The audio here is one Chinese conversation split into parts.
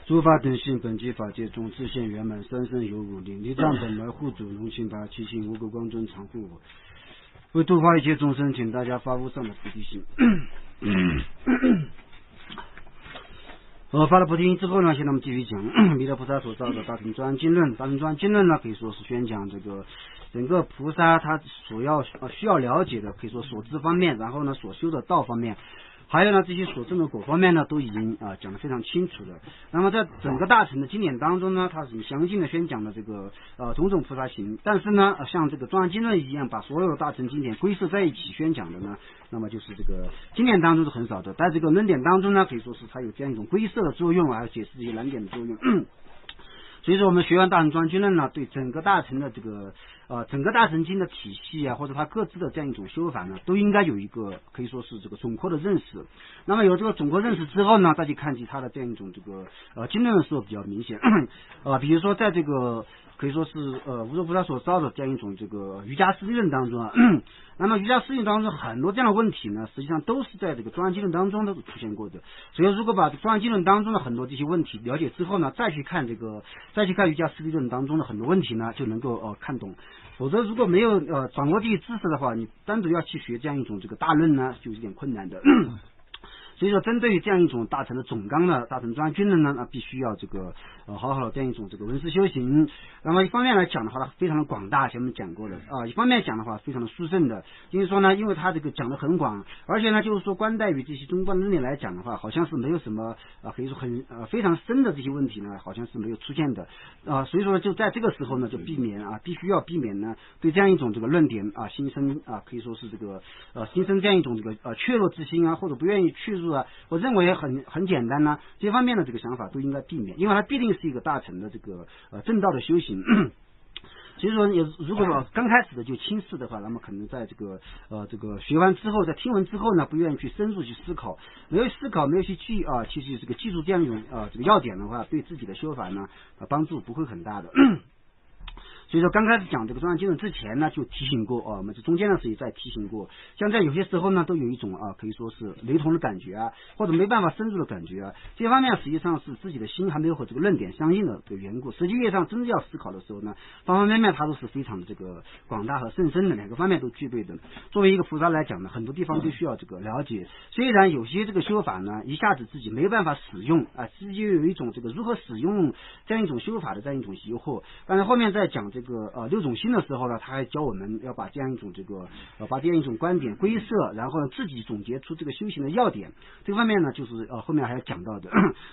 诸法等性，本具法界中自现圆满，三身有五灵，力藏本来护主，龙清白，七星无垢光尊常护我。为度化一切众生，请大家发无上的菩提心。发了菩提心之后呢，现在我们继续讲弥勒菩萨所造的大乘专经论。大乘专经论呢，可以说是宣讲这个整个菩萨他需要了解的，可以说所知方面，然后呢所修的道方面，还有呢这些所证的果方面呢，都已经讲得非常清楚了。那么在整个大乘的经典当中呢，它是详尽的宣讲了这个种种菩萨行。但是呢，像这个庄严经论一样，把所有的大乘经典归摄在一起宣讲的呢，那么就是这个经典当中是很少的。在这个论点当中呢，可以说是它有这样一种归摄的作用，还有解释这些难点的作用。所以说我们学完大乘专经论呢，对整个大乘的这个整个大乘经的体系啊，或者它各自的这样一种修法呢，都应该有一个可以说是这个总括的认识。那么有这个总括认识之后呢，再去看其他的这样一种这个经论的时候比较明显。比如说在这个可以说是无著菩萨所造的这样一种这个瑜伽师论当中啊，那么瑜伽师论当中很多这样的问题呢，实际上都是在这个庄严经论当中都出现过的。所以如果把庄严经论当中的很多这些问题了解之后呢，再去看瑜伽师论当中的很多问题呢，就能够看懂。否则如果没有掌握这些知识的话，你单独要去学这样一种这个大论呢，就有点困难的。所以说，针对于这样一种大乘的总纲的大乘专经论呢，必须要这个好好的这样一种这个闻思修行。那么一方面来讲的话，它非常的广大，前面讲过的一方面讲的话非常的殊胜的，就是说呢，因为它这个讲的很广，而且呢，就是说观待于这些中观论点来讲的话，好像是没有什么可以说非常深的这些问题呢，好像是没有出现的所以说就在这个时候呢，就必须要避免呢，对这样一种这个论点心生可以说是这个心生这样一种这个怯弱之心或者不愿意去入我认为很简单呢，这方面的这个想法都应该避免，因为它必定是一个大乘的这个正道的修行。所以说，如果刚开始的就轻视的话，那么可能在这个学完之后，在听闻之后呢，不愿意去深入去思考，没有思考，没有去其实这个记住这样一种这个要点的话，对自己的修法呢帮助不会很大的。所以说刚开始讲这个庄严经论之前呢，就提醒过我们这中间的时候也在提醒过，像在有些时候呢，都有一种可以说是雷同的感觉或者没办法深入的感觉这方面实际上是自己的心还没有和这个论点相应的缘故。实际上真正要思考的时候呢，方方面面它都是非常的这个广大和甚深的，两个方面都具备的。作为一个菩萨来讲呢，很多地方都需要这个了解。虽然有些这个修法呢，一下子自己没办法使用自己有一种这个如何使用这样一种修法的这样一种疑惑，但是后面在讲这个六种心的时候呢，他还教我们要把这样一种把这样一种观点归摄，然后自己总结出这个修行的要点。这方面呢，就是后面还要讲到的。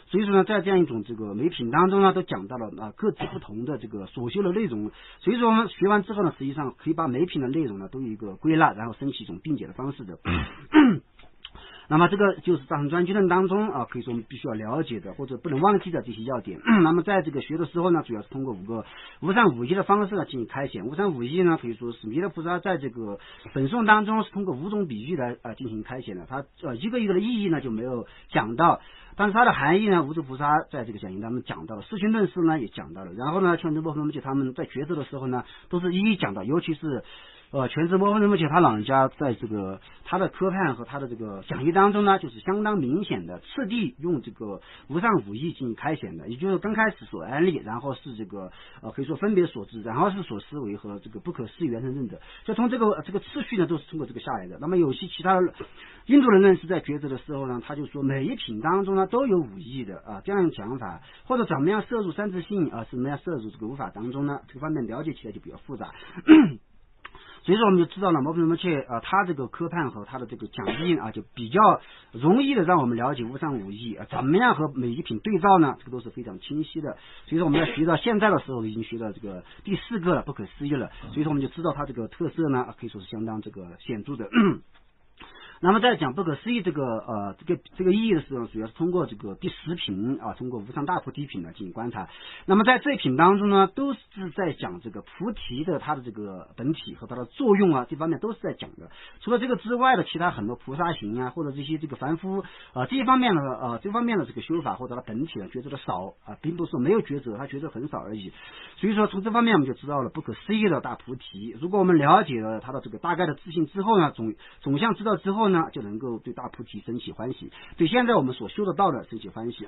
所以说呢，在这样一种这个每品当中呢，都讲到了各自不同的这个所修的内容。所以说我们学完之后呢，实际上可以把每品的内容呢都有一个归纳，然后升起一种并解的方式的。那么这个就是大乘专经论当中可以说我们必须要了解的或者不能忘记的这些要点。那么在这个学的时候呢，主要是通过5个无上五义的方式进行开显。无上五义呢，可以说是弥勒菩萨在这个本颂当中是通过5种比喻来进行开显的。他一个一个的意义呢就没有讲到，但是它的含义呢，无著菩萨在这个讲义当中讲到了，释训论师呢也讲到了，然后呢，全智波罗蜜他们在抉择的时候呢，都是一一讲到，尤其是全智波罗蜜他老人家在这个他的科判和他的这个讲义当中呢，就是相当明显的次第用这个无上五义进行开显的，也就是刚开始所安立，然后是这个可以说分别所知，然后是所思维和这个不可思议圆成认得，就从这个次序呢都是通过这个下来的。那么有些其他的印度人认识在抉择的时候呢，他就说每一品当中呢都有五义的这样的讲法，或者怎么样摄入三自性怎么样摄入这个无法当中呢，这个方面了解起来就比较复杂。所以说我们就知道了摩诃迦他这个科判和他的这个讲义就比较容易的让我们了解无上五义怎么样和每一品对照呢，这个都是非常清晰的。所以说我们要学到现在的时候已经学到这个第4个了，不可思议了。所以说我们就知道它这个特色呢可以说是相当这个显著的。那么在讲不可思议这个意义的时候，主要是通过这个第10品通过无上大菩提品呢进行观察。那么在这一品当中呢，都是在讲这个菩提的它的这个本体和它的作用这方面都是在讲的。除了这个之外的其他很多菩萨行或者这些这个凡夫这一方面的这方面的这个修法或者它本体呢抉择的少并不是说没有抉择，它抉择很少而已。所以说从这方面我们就知道了不可思议的大菩提。如果我们了解了它的这个大概的自性之后呢，总相知道之后呢，就能够对大菩提升起欢喜，对现在我们所修的道的升起欢喜。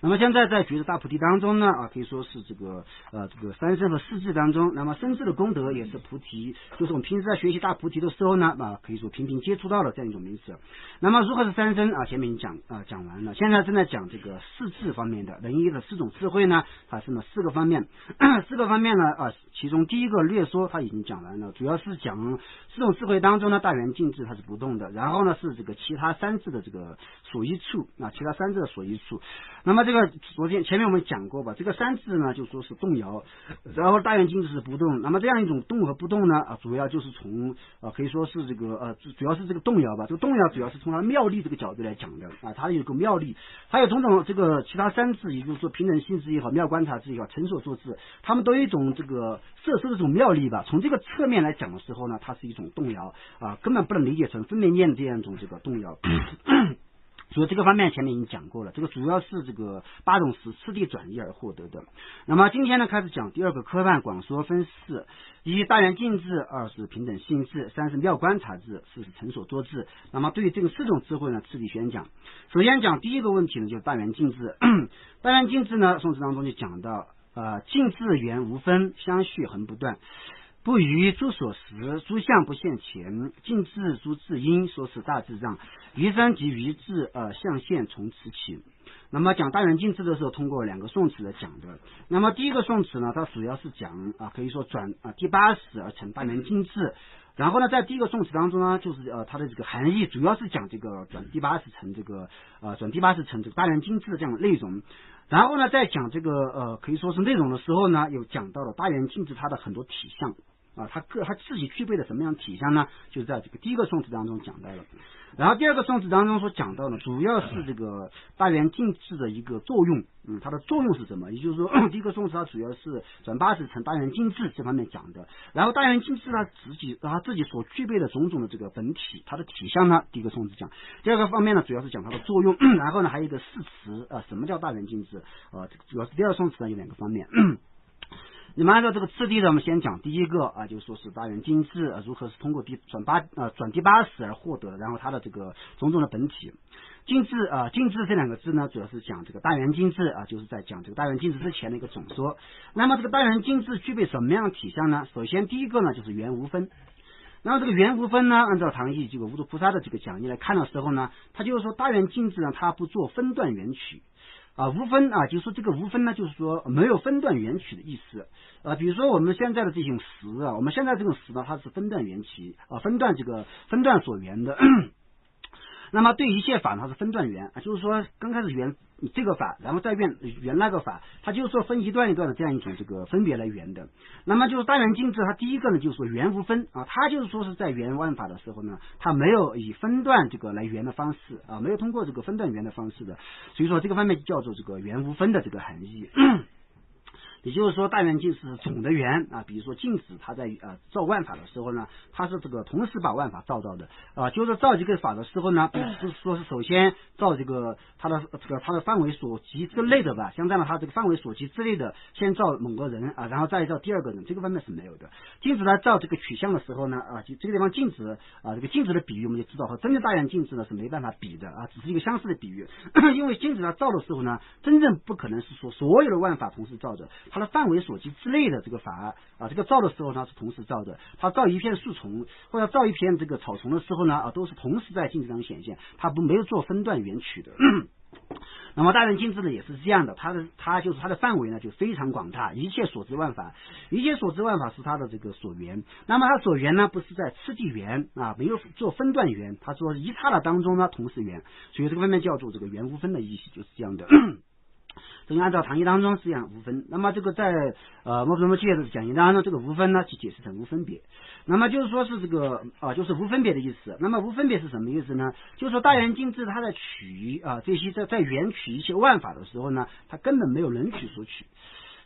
那么现在在觉知大菩提当中呢可以说是这个三身和四智当中，那么身智的功德也是菩提，就是我们平时在学习大菩提的时候呢可以说频频接触到了这样一种名词。那么如何是三身前面已经讲完了，现在正在讲这个四智方面的人一的四种智慧呢，它是4个方面4个方面呢其中第一个略说它已经讲完了，主要是讲4种智慧当中呢大圆净智它是不动的，然后呢是这个其他3智的这个所依处其他3智的所依处。那么这个前面我们讲过吧，这个3智呢就说是动摇，然后大圆净智是不动。那么这样一种动和不动呢主要就是从可以说是这个主要是这个动摇吧，这个动摇主要是从它妙力这个角度来讲的它有个妙力，还有种种这个其他3智，也就是说平等性智也好，妙观察智也好，成所作智，他们都有一种这个摄受的这种妙力吧。从这个侧面来讲的时候呢，它是一种动摇根本不能理解成分别念这样一种这个动摇所以这个方面前面已经讲过了，这个主要是这个8种次第转移而获得的。那么今天呢开始讲第2个科判，广说分4：一大圆净智，2是平等性智，3是妙观察智，4是成所作智。那么对于这个4种智慧呢次第宣讲。首先讲第一个问题呢，就是大圆净智大圆净智呢宋词当中就讲到净智圆无分，相续恒不断，不于诸所识，诸相不现前，净智诸智因，说是大智障，余生及余智相现从此起。那么讲大圆净智的时候，通过2个宋词来讲的。那么第一个宋词呢，它主要是讲可以说转第8识而成大圆净智。然后呢，在第一个宋词当中呢，就是它的这个含义主要是讲这个转第8识成这个转第8识成这个大圆净智的这样的内容。然后呢，在讲这个可以说是内容的时候呢，有讲到了大圆净智它的很多体相他自己具备的什么样体相呢？就是在这个第一个宋词当中讲到了。然后第2个宋词当中所讲到的，主要是这个大圆净智的一个作用，它的作用是什么？也就是说，第一个宋词它主要是转8识成大圆净智这方面讲的。然后大圆净智它自己所具备的种种的这个本体，它的体相呢，第一个宋词讲。第2个方面呢，主要是讲它的作用。然后呢，还有一个释词什么叫大圆净智？主要是第2个宋词呢有2个方面。你们按照这个次第的，我们先讲第一个就说是大圆净智如何是通过转第8识而获得，然后它的这个种种的本体。净智这2个字呢，主要是讲这个大圆净智就是在讲这个大圆净智之前的一个总说。那么这个大圆净智具备什么样的体相呢？首先第一个呢就是圆无分。然后这个圆无分呢，按照唐译这个无著菩萨的这个讲义来看的时候呢，他就是说大圆净智呢，它不做分段缘取。无分就是说这个无分呢，就是说没有分段缘取的意思。比如说我们现在的这种识我们现在这种识呢，它是分段缘起分段所缘的。那么对一切法它是分段缘就是说刚开始缘这个法，然后再缘那个法，它就是说分一段一段的这样一种这个分别来缘的。那么就是大圆净智，它第一个呢就是说缘无分它就是说是在缘万法的时候呢，它没有以分段这个来缘的方式没有通过这个分段缘的方式的，所以说这个方面叫做这个缘无分的这个含义。也就是说大圆净是总的圆比如说净子它在造万法的时候呢，它是这个同时把万法造到的就是造这个法的时候呢，不是说是首先造这个它的范围所及之类的吧，相当于它这个范围所及之类的，先造某个人然后再造第2个人，这个方面是没有的。净子来造这个取向的时候呢就这个地方净子这个净子的比喻我们就知道和真正大圆净智呢是没办法比的只是一个相似的比喻。因为净子它造的时候呢，真正不可能是说所有的万法同时造着，它的范围所及之类的这个法这个造的时候呢是同时造的，它造一片树丛或者造一片这个草丛的时候呢都是同时在净子当中显现，它没有做分段缘取的。那么大圆净智呢也是这样的，它就是它的范围呢就非常广大，一切所知万法是它的这个所缘。那么它所缘呢不是在次第缘没有做分段缘，它说一刹那当中呢同时缘，所以这个方面叫做这个缘无分的意思，就是这样的。这个按照唐译当中是这样无分。那么这个在摩诃戒的讲义当中，这个无分呢去解释成无分别。那么就是说是这个就是无分别的意思。那么无分别是什么意思呢？就是说大圆净智它在取这些在缘取一切万法的时候呢，它根本没有能取所取。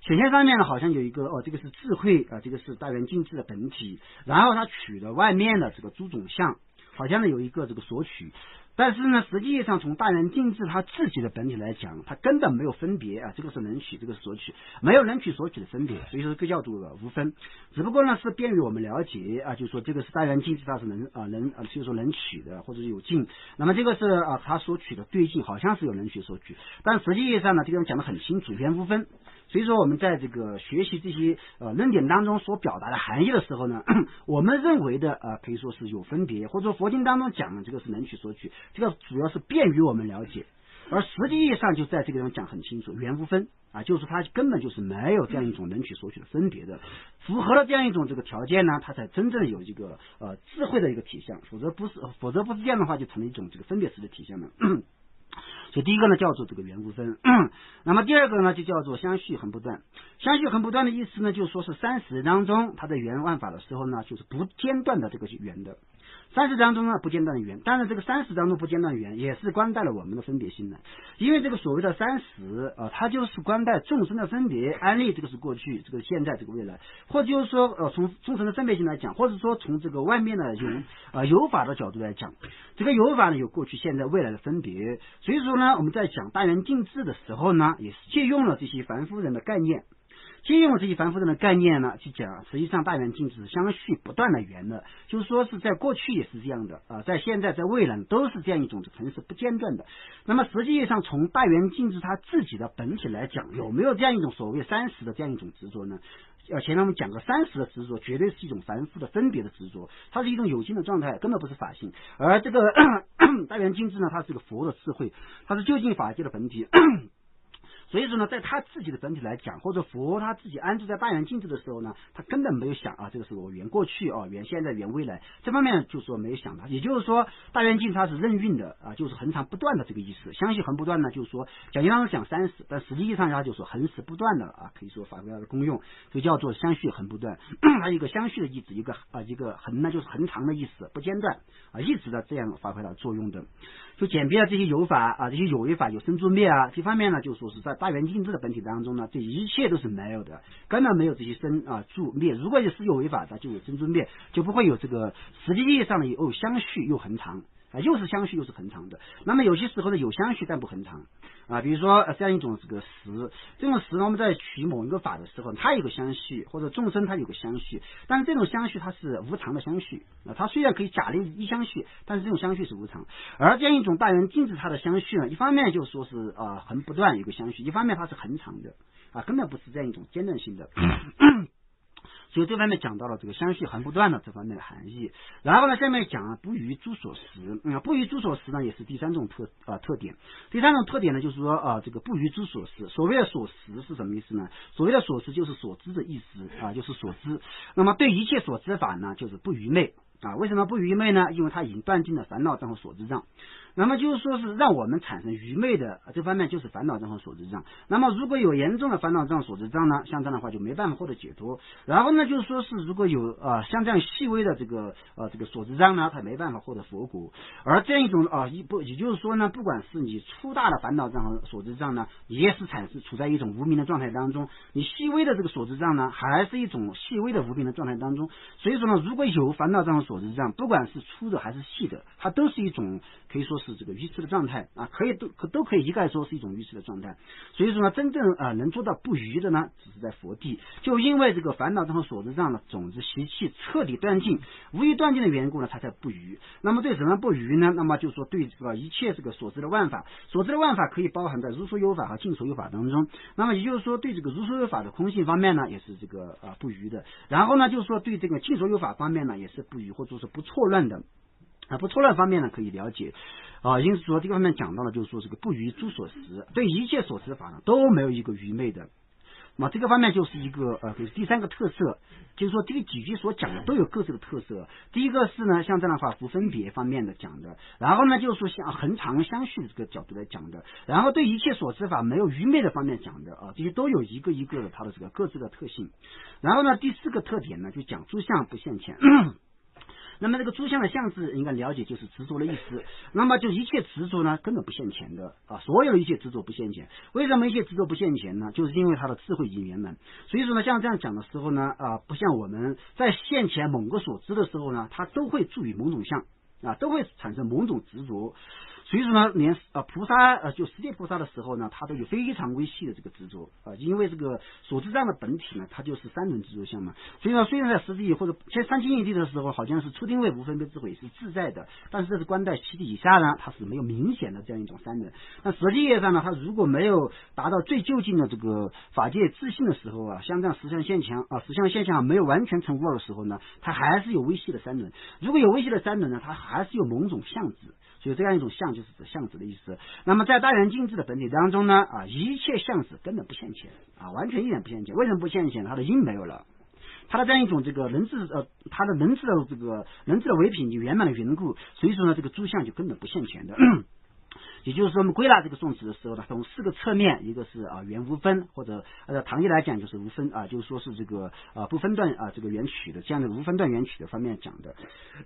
显现上面呢好像有一个这个是智慧这个是大圆净智的本体，然后它取了外面的这个诸种相，好像呢有一个这个所取。但是呢，实际上从大圆镜智它自己的本体来讲，它根本没有分别啊，这个是能取，这个是索取，没有能取索取的分别，所以说这个叫做无分。只不过呢是便于我们了解啊，就是说这个是大圆镜智它是就是说能取的或者是有境，那么这个是它所取的对境好像是有能取索取，但实际上呢这个讲得很清楚，原无分。所以说我们在这个学习这些论点当中所表达的含义的时候呢，我们认为的可以说是有分别，或者说佛经当中讲的这个是能取索取，这个主要是便于我们了解，而实际意义上就在这个地方讲很清楚，原无分啊，就是它根本就是没有这样一种能取索取的分别的，符合了这样一种这个条件呢，它才真正有这个智慧的一个体现，否则不是这样的话，就成了一种这个分别式的体现了。所以第一个呢叫做这个原无分，那么第二个呢就叫做相续恒不断。相续恒不断的意思呢，就是说是30当中它的缘万法的时候呢，就是不间断的这个缘的。30当中呢不间断的缘，当然这个30当中不间断的缘也是关带了我们的分别心的，因为这个所谓的30它就是关带众生的分别安立，这个是过去，这个现在，这个未来，或者就是说从众生的分别心来讲，或者说从这个外面的有法的角度来讲，这个有法呢有过去现在未来的分别，所以说呢我们在讲大圆镜智的时候呢，也是借用了这些凡夫人的概念，借用这些凡夫人的概念呢，去讲，实际上大圆镜智是相续不断的缘的，就是说是在过去也是这样的在现在在未来都是这样一种成是不间断的。那么实际上从大圆镜智它自己的本体来讲，有没有这样一种所谓30的这样一种执着呢？前面我们讲过30的执着绝对是一种凡夫的分别的执着，它是一种有心的状态，根本不是法性。而这个大圆镜智呢，它是个佛的智慧，它是究竟法界的本体。所以说呢，在他自己的本体来讲，或者佛他自己安住在大圆镜智的时候呢，他根本没有想这个是我缘过去缘现在缘未来，这方面就说没有想到。也就是说大圆镜它是任运的就是恒常不断的这个意思。相续恒不断呢，就是说讲经当中讲30，但实际上它就是说恒时不断的可以说发挥它的功用，就叫做相续恒不断。还有一个相续的意思，一个恒呢就是恒长的意思，不间断一直的这样发挥它的作用的。就简别了这些有法这些有为法有生住灭这方面呢，就说是在大圆镜智的本体当中呢，这一切都是没有的，根本没有这些生住灭。如果是有为法的，就有生住灭，就不会有这个实际意义上的有相续又恒长又是相续又是恒长的。那么有些时候呢有相续但不恒长比如说这样一种这个实，这种实呢我们在取某一个法的时候，它有个相续，或者众生它有个相续，但是这种相续它是无常的相续它虽然可以假立一相续，但是这种相续是无常。而这样一种大圆镜智它的相续呢，一方面就说是恒不断有个相续，一方面它是恒长的根本不是这样一种间断性的所以这方面讲到了这个相续恒不断的这方面的含义。然后呢下面讲不于诸所识不于诸所识呢也是第三种特点。第三种特点呢就是说这个不于诸所识。所谓的所识是什么意思呢？所谓的所识就是所知的意思就是所知。那么对一切所知法呢就是不愚昧为什么不愚昧呢？因为它已经断尽了烦恼障和所知障。那么就是说是让我们产生愚昧的这方面就是烦恼障和所知障。那么如果有严重的烦恼障所知障呢，像这样的话就没办法获得解脱。然后呢就是说是如果有像这样细微的这个所知障呢，它没办法获得佛果。而这样一种也就是说呢，不管是你粗大的烦恼障和所知障呢，也是处在一种无明的状态当中，你细微的这个所知障呢还是一种细微的无明的状态当中。所以说呢，如果有烦恼障和所知障，不管是粗的还是细的，它都是一种可以说是这个愚痴的状态都可以一概说是一种愚痴的状态。所以说呢，真正能做到不愚的呢，只是在佛地。就因为这个烦恼障和所知障的种子习气彻底断尽，无意断尽的缘故呢，它才不愚。那么对什么不愚呢？那么就说对这个一切这个所知的万法，所知的万法可以包含在如说有法和尽所有法当中。那么也就是说对这个如说有法的空性方面呢，也是这个不愚的。然后呢就是说对这个尽所有法方面呢，也是不愚或者是不错乱的不错乱方面呢可以了解因此说这个方面讲到了，就是说这个不愚诸所识，对一切所知法呢都没有一个愚昧的。那么这个方面就是一个第三个特色，就是说这个几句所讲的都有各自的特色。第一个是呢像这样的话不分别方面的讲的，然后呢就是说像恒常相续的这个角度来讲的，然后对一切所知法没有愚昧的方面讲的这些都有一个一个的它的这个各自的特性。然后呢第四个特点呢就讲诸相不现前那么这个诸相的相字应该了解就是执着的意思。那么就一切执着呢根本不现前的所有的一切执着不现前。为什么一切执着不现前呢？就是因为它的智慧已经圆满。所以说呢像这样讲的时候呢不像我们在现前某个所知的时候呢，它都会注于某种相都会产生某种执着。所以说呢，连菩萨就十界菩萨的时候呢，他都有非常微细的这个执着因为这个所知障的本体呢，它就是三种执着相嘛。所以说，虽然在十地或者三清一地的时候，好像是初定位无分别智慧是自在的，但是这是观待七地以下呢，它是没有明显的这样一种三人。那实际业上呢，它如果没有达到最究竟的这个法界自信的时候像这样实相现象没有完全成无二的时候呢，它还是有微细的三轮。如果有微细的三轮呢，它还是有某种相子。所以这样一种相就是指相子的意思。那么在大圆镜智的本体当中呢一切相子根本不现前完全一点不现前。为什么不现前？它的因没有了，它的这样一种这个它的能智的这个能智的唯品圆满的缘故，所以说呢这个诸相就根本不现前的。也就是说，我们归纳这个宋词的时候呢，从四个侧面，一个是圆无分，或者唐译来讲就是无分就是说是这个不分段这个圆曲的这样的无分段圆曲的方面讲的。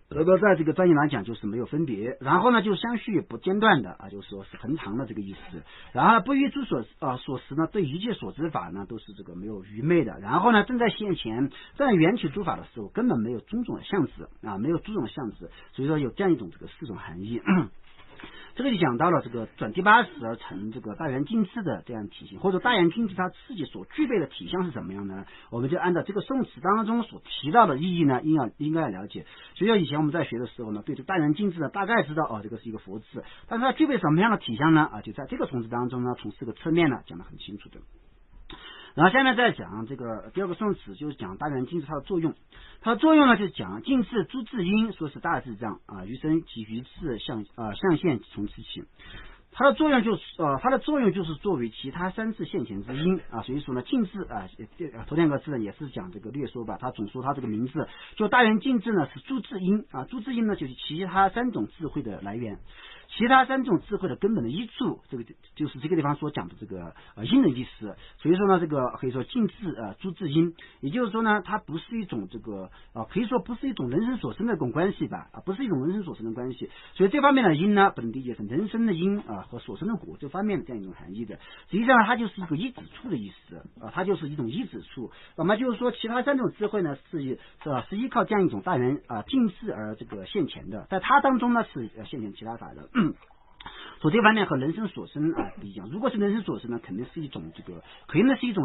在这个专业来讲就是没有分别，然后呢就相续不间断的就是说是恒常的这个意思。然后不于诸所识呢，对一切所知法呢都是这个没有愚昧的。然后呢正在现前在缘起诸法的时候，根本没有种种的相子没有诸种相子，所以说有这样一种这个四种含义。这个就讲到了这个转第八识而成这个大圆镜智的这样体系，或者大圆镜智它自己所具备的体相是怎么样呢？我们就按照这个宋词当中所提到的意义呢，应该要了解。所以以前我们在学的时候呢，对这大圆镜智呢大概知道这个是一个佛字，但是它具备什么样的体相呢？就在这个宋词当中呢，从四个侧面呢讲得很清楚的。然后下面再讲这个第二个宋词，就是讲大圆镜智它的作用。它的作用呢，就是讲镜智诸智因，说是大智障余生及于智象现从此起。它的作用就是作为其他三智现前之因所以说呢，镜智头两个字呢也是讲这个略说吧，它总说它这个名字就大圆镜智呢是诸智因诸智因呢就是其他三种智慧的来源。其他三种智慧的根本的依处，这个就是这个地方所讲的这个因的意思。所以说呢，这个可以说镜智诸智因，也就是说呢，它不是一种这个可以说不是一种人生所生的一种关系吧不是一种人生所生的关系。所以这方面的因呢，不能理解成人生的因和所生的果这方面的这样一种含义的。实际上它就是一个依止处的意思它就是一种依止处。那么就是说，其他三种智慧呢是依靠这样一种大圆镜智而这个现前的，在它当中呢是现前其他法的。所以这方面和人生所生不一样。如果是人生所生呢，肯定是一种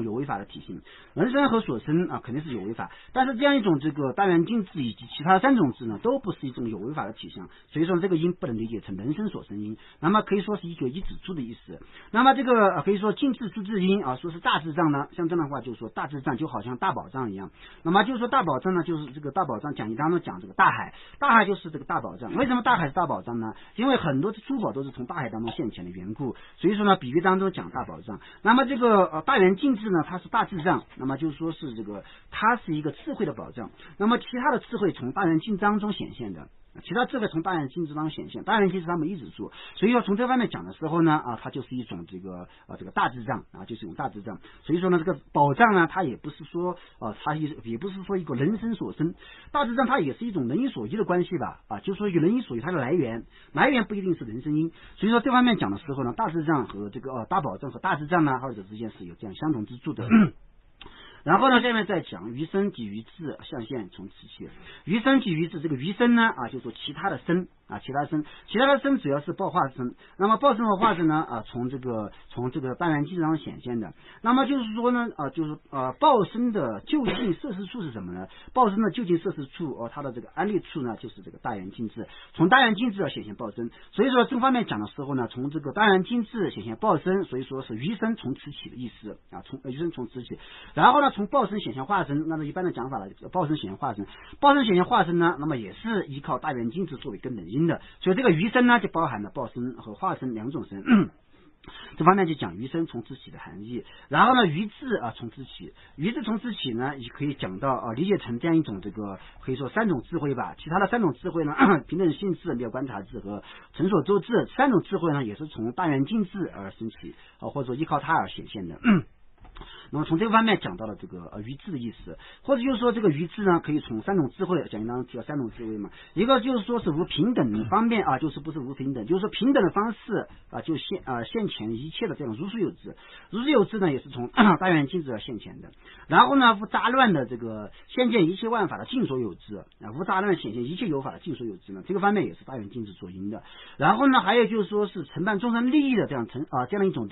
有为法的体性。人生和所生肯定是有为法，但是这样一种这个大圆镜智以及其他三种智呢，都不是一种有为法的体相。所以说这个因不能理解成人生所生因，那么可以说是一个依止处的意思。那么这个可以说镜智诸智因说是大智障呢，像这样的话就是说大智障就好像大宝藏一样。那么就是说大宝藏呢，就是这个大宝藏讲义当中讲这个大海就是这个大宝藏。为什么大海是大宝藏呢？因为很多的珠宝都是从大海当中现前的缘故，所以说呢比喻当中讲大宝藏。那么这个大圆镜智呢，它是大智障，那么就是说是这个它是一个智慧的宝藏。那么其他的智慧从大圆镜当中显现的，其他智慧从大圆镜智当中显现，大圆镜智他们一直说，所以说从这方面讲的时候呢它就是一种这个大智障就是一种大智障。所以说呢这个宝藏呢，它也不是说它也不是说一个人生所生，大智障它也是一种人因所依的关系吧就是说有人因所依它的来源不一定是人生因。所以说这方面讲的时候呢，大智障和这个大宝藏和大智障呢二者之间是有这样相同之处的。然后呢，下面再讲余生及于智象现从此起。余生及于智，这个余生呢就说其他的生其他的生主要是报化生。那么报生和化生呢从这个大圆镜上显现的。那么就是说呢就是报生的究竟摄事处是什么呢？报生的究竟摄事处它的这个安立处呢，就是这个大圆镜智。从大圆镜智显现报生，所以说这方面讲的时候呢，从这个大圆镜智显现报生，所以说是余生从此起的意思从余生从此起。然后呢从报生显现化生，那么一般的讲法了，报生显现化生，报生显现化生呢，那么也是依靠大圆镜智作为根本因的。所以这个余生呢就包含了报生和化生两种生这方面就讲余生从此起的含义。然后呢余智从此起，余智从此起呢也可以讲到理解成这样一种这个可以说三种智慧吧。其他的三种智慧呢平等性智、妙观察智和成所作智三种智慧呢也是从大圆镜智而升起或者说依靠它而显现的。那么从这个方面讲到了这个愚智的意思，或者就是说这个愚智呢，可以从三种智慧讲，当中提到三种智慧嘛，一个就是说是无平等方面啊，就是不是无平等，就是说平等的方式啊，就现前一切的这种如数有质，如数有质呢也是从大圆镜智而现前的。然后呢，无杂乱的这个现见一切万法的尽所有质啊，无杂乱显现一切有法的尽所有质呢，这个方面也是大圆镜智所因的。然后呢，还有就是说是承办众生利益的这样一种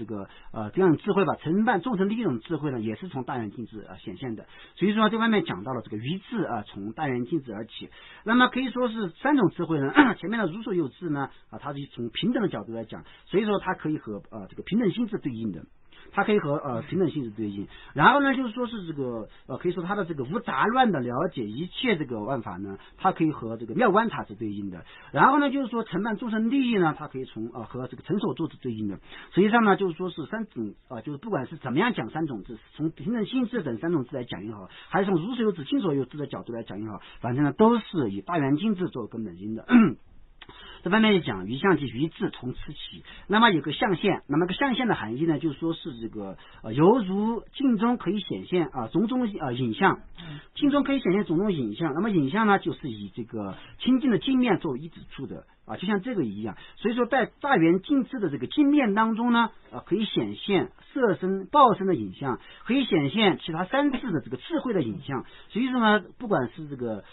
这样智慧吧，承办众生利益这种智慧呢，也是从大圆镜智显现的。所以说这方面讲到了这个愚智从大圆镜智而起。那么可以说是三种智慧呢，前面的如所有智呢它是从平等的角度来讲，所以说它可以和这个平等性质对应的。它可以和平等性质对应，然后呢，就是说是这个可以说它的这个无杂乱的了解一切这个万法呢，它可以和这个妙观察是对应的。然后呢，就是说承办众生利益呢，它可以从和这个成所作是对应的。实际上呢，就是说是三种就是不管是怎么样讲三种智，从平等性质等三种智来讲也好，还是从如所有智、尽所有智的角度来讲也好，反正呢都是以大圆镜智做根本因的。这方面就讲于相即于智同此起，那么有个象限，那么个象限的含义呢，就是说是这个犹如镜中可以显现种种影像，镜中可以显现种种影像，那么影像呢就是以这个清净的镜面作为一指处的就像这个一样。所以说在大圆镜智的这个镜面当中呢可以显现色身报身的影像，可以显现其他三智的这个智慧的影像。所以说呢，不管是这个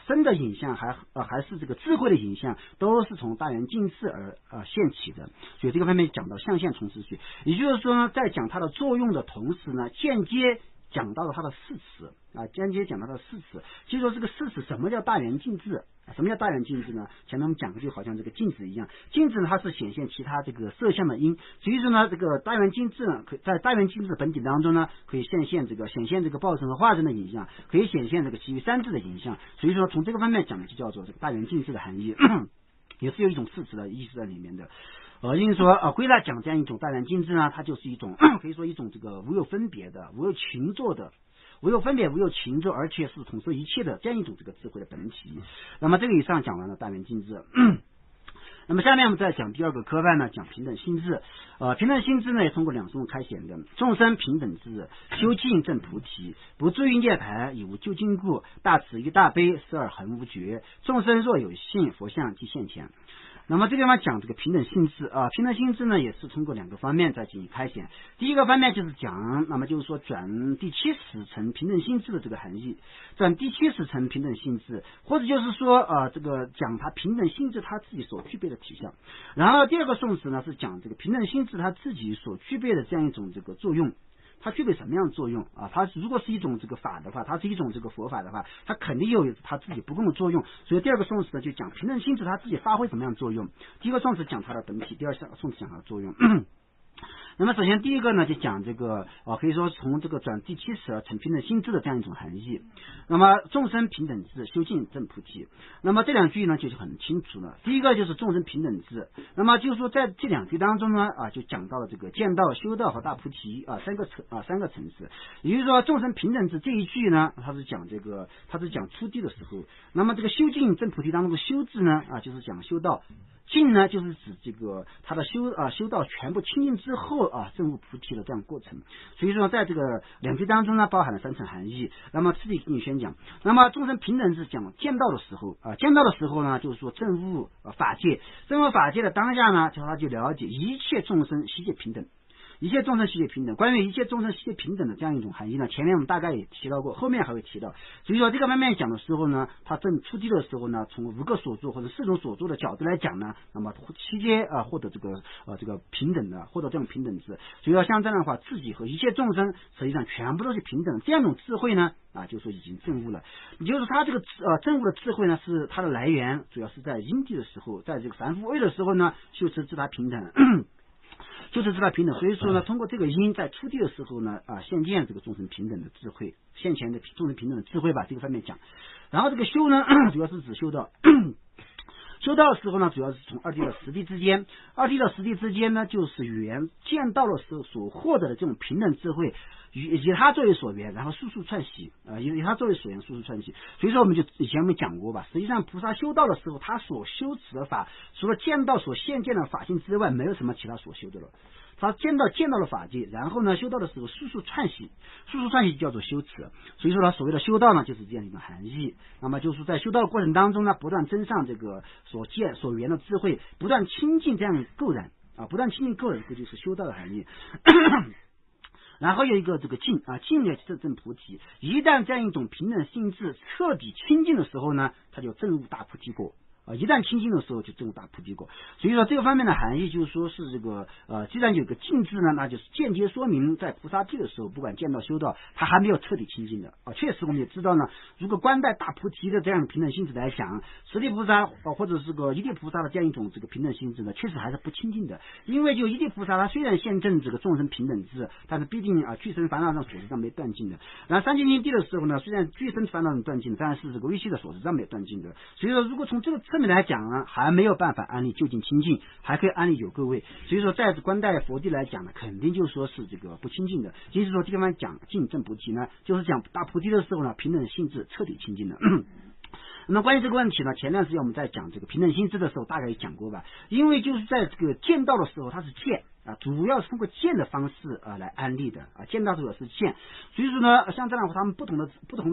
身的影像还是这个智慧的影像，都是从大圆镜智而现起的。所以这个方面讲到象限从此起，也就是说呢，在讲它的作用的同时呢，间接讲到了它的事实间接讲到它的事实。其实说这个事实什么叫大圆镜智？什么叫大圆镜智呢？前面我们讲的就好像这个镜子一样，镜子呢它是显现其他这个色相的因，所以说呢这个大圆镜智呢，在大圆镜智的本体当中呢，可以显现这个报身和化身的影像，可以显现这个其余三智的影像。所以说从这个方面讲的就叫做这个大圆镜智的含义也是有一种事实的意思在里面的。因为说归纳讲这样一种大圆镜智呢，它就是一种可以说一种这个无有分别的、无有群作的、无有分别、无有情作，而且是统摄一切的这样一种这个智慧的本体。那么这个以上讲完了大圆镜智那么下面我们再讲第二个科范呢，讲平等性智。平等性智呢也通过两种开显的，众生平等智，修尽证菩提，不住于涅槃，以无究竟故，大慈于大悲，十二恒无绝，众生若有信，佛像即现前。那么这个地方讲这个平等性质平等性质呢也是通过两个方面在进行开显。第一个方面就是讲，那么就是说转第70层平等性质的这个含义，转第70层平等性质，或者就是说这个讲它平等性质它自己所具备的体相。然后第二个颂词呢是讲这个平等性质它自己所具备的这样一种这个作用。它具备什么样的作用它如果是一种这个法的话，它是一种这个佛法的话，它肯定有它自己不共的作用。所以第二个颂词呢就讲平等性质它自己发挥什么样的作用。第一个颂词讲它的本体，第二个颂词讲它的作用那么首先第一个呢就讲这个可以说从这个转第70成平等性质的这样一种含义。那么众生平等智，修尽证菩提。那么这两句呢就是很清楚了。第一个就是众生平等智，那么就是说在这两句当中呢就讲到了这个见道、修道和大菩提三个层次。也就是说众生平等智这一句呢，它是讲初地的时候。那么这个修尽证菩提当中的修字呢就是讲修道，尽呢就是指这个他的修道全部清净之后证悟菩提的这样过程。所以说在这个两句当中呢包含了三层含义。那么次第给你宣讲。那么众生平等是讲见道的时候见道的时候呢就是说证悟法界，证悟法界的当下呢他就了解一切众生悉皆平等，一切众生悉皆平等。关于一切众生悉皆平等的这样一种含义呢，前面我们大概也提到过，后面还会提到。所以说这个方面讲的时候呢，他正出地的时候呢，从5个所作或者4种所作的角度来讲呢，那么悉皆获得这个平等的，获得这种平等智。所以说像这样的话，自己和一切众生实际上全部都是平等，这样一种智慧呢就说已经证悟了。也就是他这个证悟的智慧呢，是它的来源主要是在因地的时候，在这个凡夫位的时候呢，修持自他平等就是知道平等。所以说呢，通过这个因在出地的时候呢现见这个众生平等的智慧，现前的众生平等的智慧吧，这个方面讲。然后这个修呢主要是指修道修道的时候呢，主要是从二谛到十谛之间，二谛到十谛之间呢，就是缘见到的时候所获得的这种平等智慧，以他作为所缘，然后速速串习以他作为所缘，速速串习。所以说我们就以前我们讲过吧，实际上菩萨修道的时候，他所修持的法，除了见到所现见的法性之外，没有什么其他所修的了。他见到了法界，然后呢修道的时候速速串习叫做修持，所以说呢所谓的修道呢就是这样一种含义。那么就是在修道的过程当中呢，不断增上这个所缘的智慧，不断亲近这样垢染不断亲近垢染，这就是修道的含义。然后有一个这个净净也是证菩提，一旦这样一种平等性质彻底清净的时候呢，他就证入大菩提果。一旦清净的时候就证入大菩提果。所以说这个方面的含义就是说是这个既然有个净字呢，那就是间接说明在菩萨地的时候，不管见到修道，他还没有彻底清净的确实我们也知道呢，如果观待大菩提的这样平等性质来讲，十地菩萨或者是个一地菩萨的这样一种这个平等性质呢，确实还是不清净的。因为就一地菩萨他虽然现证这个众生平等智，但是毕竟具生烦恼上所知上没断尽的。然后三界净地的时候呢，虽然具生烦恼上断尽，但是这个微细的所知上没断尽的。所以说如果从这个侧面来讲呢，还没有办法安立究竟清净，还可以安立有各位。所以说在观待佛地来讲呢，肯定就说是这个不清净的。就是说这个地方讲净正菩提呢，就是讲大菩提的时候呢，平等性质彻底清净了。那么关于这个问题呢，前段时间我们在讲这个平等性质的时候大概也讲过吧。因为就是在这个见道的时候它是见主要是通过见的方式来安立的见道主要是见。所以说呢，像这样他们不同的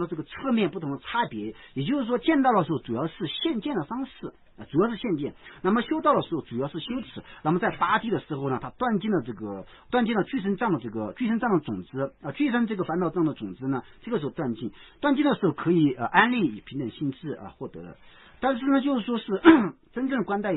这个侧面不同的差别，也就是说见道的时候主要是现见的方式主要是现见，那么修道的时候主要是修持。那么在八地的时候呢，他断尽了具身障的种子具身这个烦恼障的种子呢，这个时候断尽的时候可以安立以平等性质获得了。但是呢，就是说是真正观待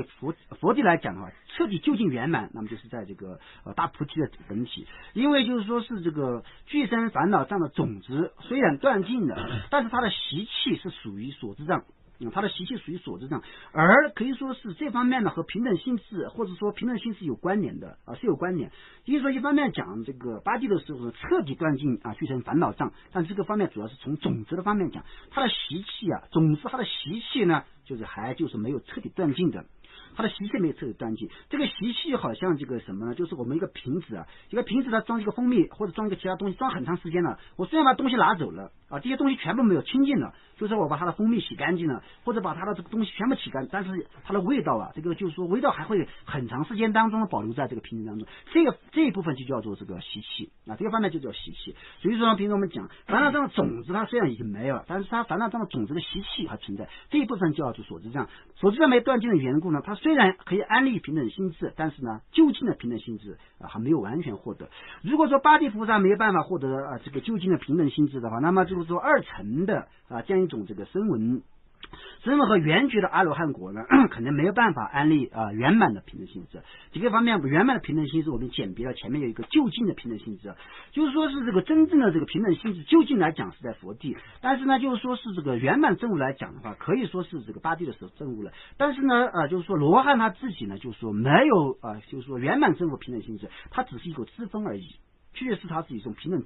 佛地来讲的话，彻底究竟圆满，那么就是在这个大菩提的本体。因为就是说是这个具身烦恼障的种子虽然断尽了，但是它的习气是属于所知障。它的习气属于所知障，而可以说是这方面呢和平等性质或者说平等性质有关联的是有关联。因为说一方面讲这个八地的时候彻底断尽具身烦恼障，但这个方面主要是从种子的方面讲，它的习气种子它的习气呢就是没有彻底断尽的。它的习气没有彻底断尽，这个习气好像这个什么呢？就是我们一个瓶子它装一个蜂蜜或者装一个其他东西，装很长时间了，我虽然把东西拿走了这些东西全部没有清净了，就是我把它的蜂蜜洗干净了，或者把它的这个东西全部洗干净，但是它的味道这个就是说味道还会很长时间当中保留在这个瓶子当中，这一部分就叫做这个习气这个方面就叫习气。所以说呢，平时我们讲烦恼障的种子它虽然已经没有了，但是它烦恼障的种子的习气还存在，这一部分叫做所知障。所知障没断尽的缘故呢，它虽然可以安立平等性质，但是呢究竟的平等性质还没有完全获得。如果说八地菩萨没有办法获得这个究竟的平等性质的话，那么就是说二乘的这样一种这个声闻和圆觉的阿罗汉果呢，可能没有办法安立圆满的平等性质。几个方面，圆满的平等性质我们简别了，前面有一个就近的平等性质，就是说是这个真正的这个平等性质就近来讲是在佛地，但是呢就是说是这个圆满证悟来讲的话，可以说是这个八地的时候证悟了，但是呢就是说罗汉他自己呢就是说没有就是说圆满证悟平等性质，他只是一个支分而已，确实是他自己一种平等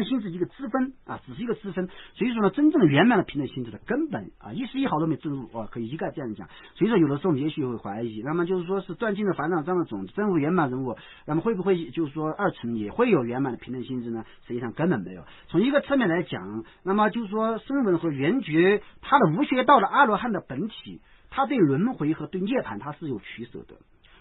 性质一个支分只是一个支分。所以说呢，真正的圆满的平等性质的根本一丝一毫都没证入可以一概这样讲。所以说有的时候你也许会怀疑，那么就是说是断尽了烦恼障的种子，证入圆满人物，那么会不会就是说二乘也会有圆满的平等性质呢？实际上根本没有。从一个侧面来讲，那么就是说声闻和缘觉他的无学道的阿罗汉的本体，他对轮回和对涅槃他是有取舍的，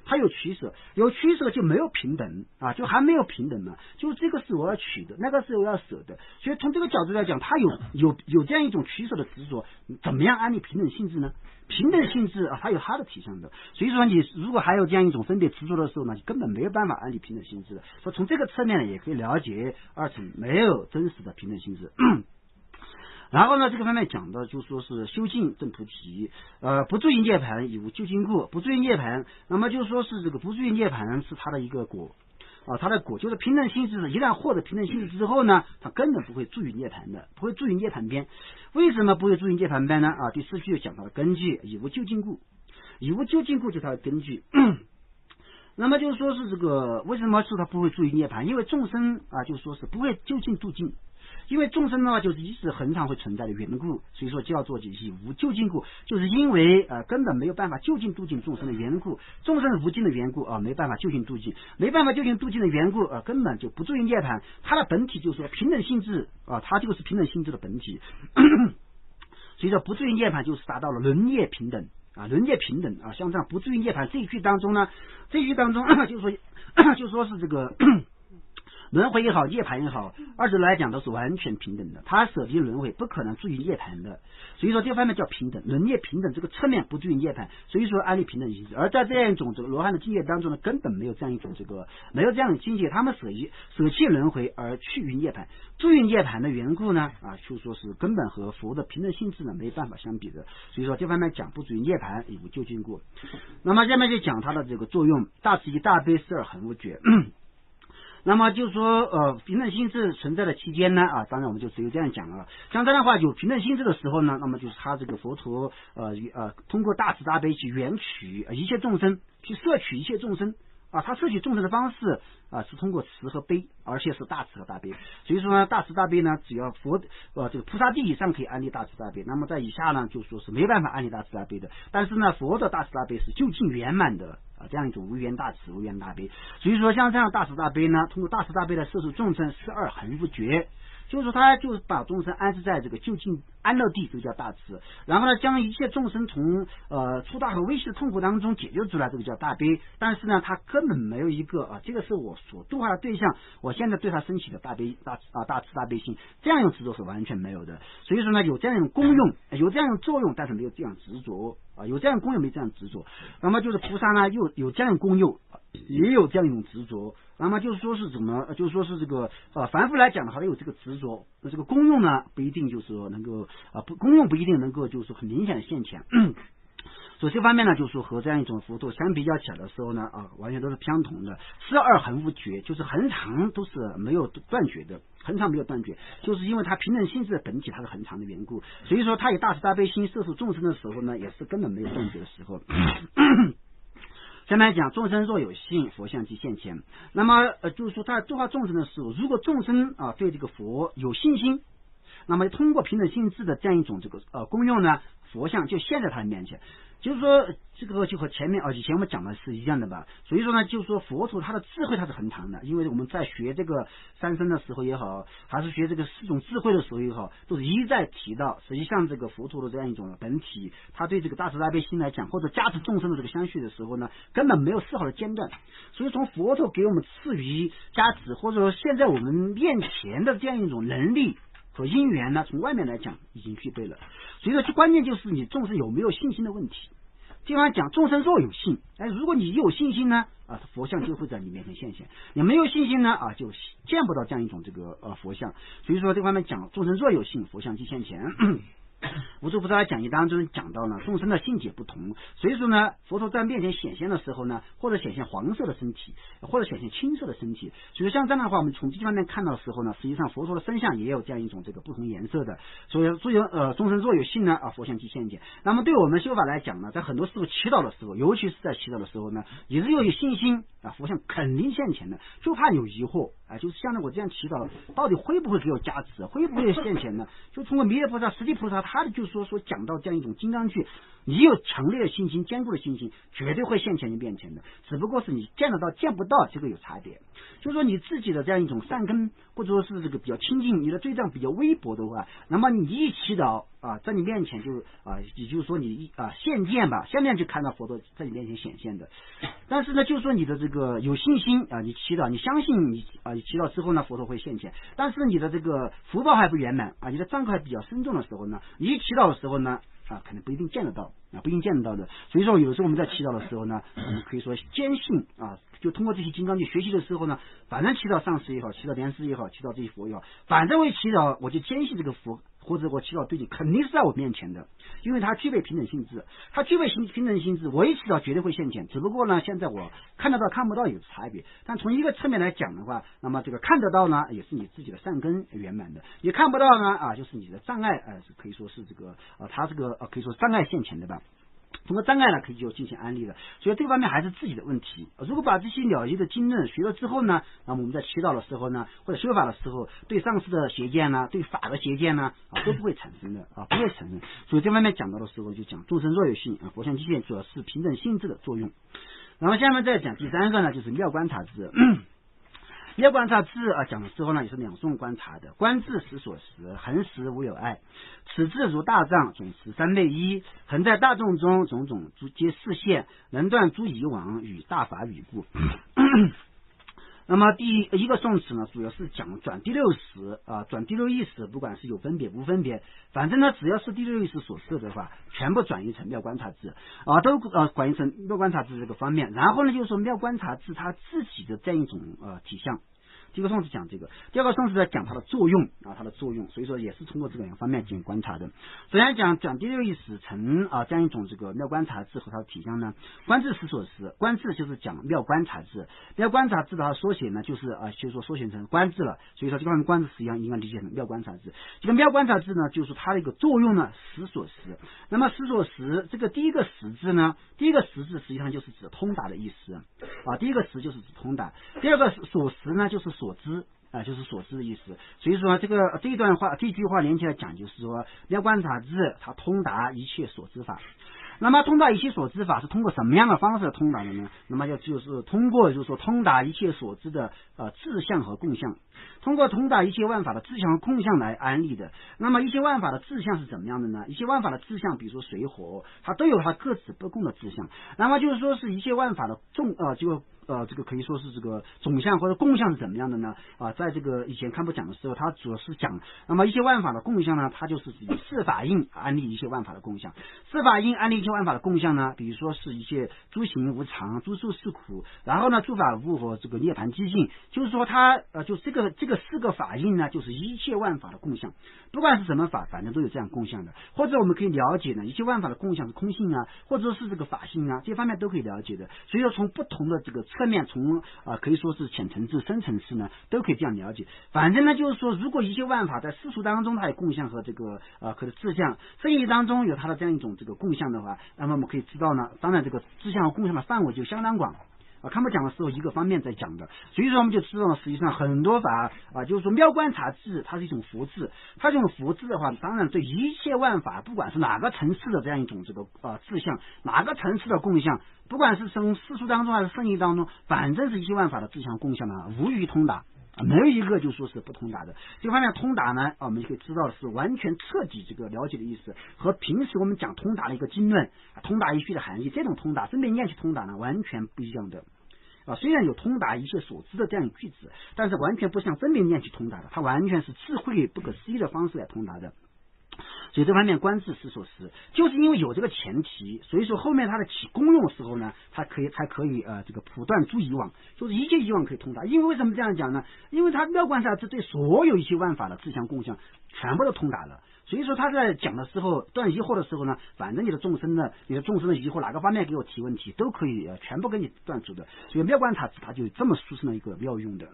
他有取舍就没有平等就还没有平等嘛，就这个是我要取的，那个是我要舍的。所以从这个角度来讲，他有这样一种取舍的执着，怎么样安立平等性质呢？平等性质它有它的体现的。所以说你如果还有这样一种分别执着的时候呢，根本没有办法安立平等性质的。所以从这个侧面呢，也可以了解二乘没有真实的平等性质。然后呢，这个方面讲的就说是修净证菩提，不注意涅槃以无究竟故，不注意涅槃，那么就说是这个不注意涅槃是他的一个果他的果就是平等性质，一旦获得平等性质之后呢，他根本不会注意涅槃的，不会注意涅槃边。为什么不会注意涅槃边呢？第四句讲到的根据以无究竟故，以无究竟故就是它的根据。那么就是说是这个为什么说他不会注意涅槃？因为众生就说是不会究竟度尽。因为众生呢就是一直恒常会存在的缘故，所以说叫做以无究竟故，就是因为根本没有办法究竟度尽众生的缘故，众生无尽的缘故没办法究竟度尽，没办法究竟度尽的缘故根本就不注意涅槃。它的本体就是说平等性质它就是平等性质的本体所以说不注意涅槃就是达到了轮业平等轮界平等啊，像这样不至于涅槃这一句当中呢，就说是这个轮回也好，涅槃也好，二者来讲都是完全平等的。它舍弃轮回不可能至于涅槃的，所以说这方面叫平等，轮涅平等这个侧面不至于涅槃，所以说安利平等性质。而在这样一种这个罗汉的境界当中呢，根本没有这样一种没有这样的境界，他们舍弃轮回而去于涅槃，至于涅槃的缘故呢就说是根本和佛的平等性质呢没办法相比的。所以说这方面讲不至于涅槃也无究竟过。那么下面就讲它的这个作用，大慈悲大悲四二恒无绝。那么就说平等性质存在的期间呢当然我们就只有这样讲了。像这样的话，有平等性质的时候呢，那么就是他这个佛陀通过大慈大悲去缘取一切众生，去摄取一切众生他摄取众生的方式是通过慈和悲，而且是大慈和大悲。所以说呢，大慈大悲呢，只要这个菩萨地以上可以安立大慈大悲，那么在以下呢就说是没办法安立大慈大悲的。但是呢，佛的大慈大悲是究竟圆满的这样一种无缘大慈无缘大悲。所以说像这样大慈大悲呢，通过大慈大悲来摄受众生，是二恒不绝。就是说他就是把众生安置在这个就近安乐地，这个叫大慈。然后呢，将一切众生从粗大和微细的痛苦当中解救出来，这个叫大悲。但是呢，他根本没有一个这个是我所度化的对象，我现在对他升起的大慈大悲心，这样一种执着是完全没有的。所以说呢，有这样一种功用，有这样一种作用，但是没有这样执着有这样功用没这样执着。那么就是菩萨呢，又有这样的功用，也有这样一种执着。那么就是说是怎么，就是说是这个凡夫来讲的话，有这个执着，那这个功用呢不一定就是说能够功用不一定能够就是很明显的现前。所以这方面呢，就是说和这样一种佛陀相比较起来的时候呢完全都是相同的，是二恒无绝，就是恒常都是没有断绝的，恒常没有断绝，就是因为它平等性质的本体它是恒常的缘故。所以说它以大慈大悲心摄受众生的时候呢，也是根本没有断绝的时候。下面讲众生若有信，佛像即现前。那么就是说他度化众生的时候，如果众生对这个佛有信心，那么通过平等性质的这样一种这个功用呢，佛像就现在他的面前。就是说这个就和前面以前我们讲的是一样的吧。所以说呢，就是说佛陀他的智慧他是恒常的，因为我们在学这个三生的时候也好，还是学这个四种智慧的时候也好，都是一再提到，实际上这个佛陀的这样一种本体，他对这个大慈大悲心来讲，或者加持众生的这个相续的时候呢，根本没有丝毫的间断。所以从佛陀给我们赐予加持，或者说现在我们面前的这样一种能力和因缘呢，从外面来讲已经具备了。所以说关键就是你众生有没有信心的问题。经常讲众生若有信，如果你有信心呢佛像就会在你面前现现；你没有信心呢就见不到这样一种这个佛像。所以说这方面讲众生若有信，佛像即现前。无著菩萨讲义当中讲到呢，众生的性解不同，所以说呢，佛陀在面前显现的时候呢，或者显现黄色的身体，或者显现青色的身体。所以像这样的话，我们从这方面看到的时候呢，实际上佛陀的身相也有这样一种这个不同颜色的。所以众生若有信呢佛像即现前。那么对我们修法来讲呢，在很多时候祈祷的时候，尤其是在祈祷的时候呢，也是要有信心佛像肯定现前的，就怕有疑惑就是像我这样祈祷，到底会不会给我加持，会不会现前呢？就通过弥勒菩萨、实际菩萨，他的就是说讲到这样一种金刚句，你有强烈的信心、坚固的信心，绝对会现前你面前的，只不过是你见得到见不到，这个有差别。就是说你自己的这样一种善根，或者说是这个比较亲近，你的对象比较微薄的话，那么你一祈祷在你面前就也就是说你现见吧，现面就看到佛陀在你面前显现的。但是呢，就是说你的这个有信心你祈祷，你相信你祈祷之后呢，佛陀会现前。但是你的这个福报还不圆满你的障碍比较深重的时候呢，你一祈祷的时候呢可能不一定见得到不一定见得到的。所以说有的时候我们在祈祷的时候呢，我们可以说坚信就通过这些金刚去学习的时候呢，反正祈祷上师也好，祈祷莲师也好，祈祷这些佛也好，反正我一祈祷我就坚信这个佛或者我祈祷对你肯定是在我面前的，因为它具备平等性质，它具备平等性质，我一祈祷绝对会现前。只不过呢，现在我看得到看不到有差别。但从一个侧面来讲的话，那么这个看得到呢，也是你自己的善根圆满的；也看不到呢就是你的障碍可以说是这个它这个可以说障碍现前的吧。通过障碍呢，可以就进行安利了。所以这方面还是自己的问题。如果把这些了结的经论学了之后呢，那么我们在祈祷的时候呢，或者修法的时候，对上师的邪见呢，对法的邪见呢都不会产生的不会产生。所以这方面讲到的时候，就讲众生若有信佛像即现，主要是平等性质的作用。然后下面再讲第三个呢，就是妙观察智。妙观察志讲的时候呢，也是两宋观察的。观志实所识，恒实无有碍。此志如大藏，总持三昧一，恒在大众中，种种皆示现，能断诸以往，与大法语故。那么第一个宋词呢，主要是讲转第六识转第六意识，不管是有分别无分别，反正呢只要是第六意识所设的话，全部转移成妙观察智都转移成妙观察智这个方面。然后呢，就是说妙观察智它自己的这样一种体相。第一个宋词讲这个，第二个宋词在讲它的作用它的作用，所以说也是通过这两个方面进行观察的。首先讲第六意识成这样一种这个妙观察智和它的体相呢，观智实所识，观智就是讲妙观察智，妙观察智的缩写呢就是说缩写成观智了，所以说这个方面观智实际上应该理解成妙观察智。这个妙观察智呢，就是它的一个作用呢实所识。那么实所识这个第一个识字呢，第一个识字实际上就是指通达的意思第一个识就是指通达，第二个所识呢就是所知就是所知的意思。所以说这一段话这句话连起来讲，就是说妙观察智它通达一切所知法。那么通达一切所知法是通过什么样的方式通达的呢？那么就是通过就是说通达一切所知的志向和共相，通过通达一切万法的志向和共相来安立的。那么一切万法的志向是怎么样的呢？一切万法的志向，比如说水火，它都有它各自不共的志向。那么就是说是一切万法的这个可以说是这个总相或者共相是怎么样的呢？在这个以前看不讲的时候，它主要是讲，那么一切万法的共相呢，它就是以四法印安立一切万法的共相。四法印安立一切万法的共相呢，比如说是一切诸行无常，诸数是苦，然后呢诸法无和这个涅槃寂静，就是说它就这个四个法印呢，就是一切万法的共相，不管是什么法，反正都有这样共相的。或者我们可以了解呢，一切万法的共相是空性或者说是这个法性这方面都可以了解的。所以说从不同的这个侧面，从可以说是浅层次、深层次呢，都可以这样了解。反正呢，就是说，如果一切万法在世俗当中它有共相和这个和志向，圣义当中有它的这样一种这个共相的话，那么我们可以知道呢，当然这个志向和共相的范围就相当广。看不讲的时候一个方面在讲的，所以说我们就知道实际上很多法就是说妙观察智它是一种佛智，它这种佛智的话，当然对一切万法，不管是哪个层次的这样一种这个志向，哪个层次的共相，不管是从世俗当中还是圣义当中，反正是一切万法的志向共相无于通达。没有一个就说是不通达的。这方面通达呢，我们就可以知道是完全彻底这个了解的意思，和平时我们讲通达的一个经论通达一切的含义，这种通达分别念去通达呢，完全不一样的。虽然有通达一切所知的这样一个句子，但是完全不像分别念去通达的，它完全是智慧不可思议的方式来通达的。所以这方面观智实所识，就是因为有这个前提，所以说后面它的起功用的时候呢，才可以这个普断诸以往，就是一切以往可以通达。因为为什么这样讲呢？因为它妙观察智对所有一切万法的自相共相全部都通达了。所以说他在讲的时候，断疑惑的时候呢，反正你的众生的疑惑哪个方面给我提问题，都可以全部给你断除的。所以妙观察智它就有这么殊胜的一个妙用的。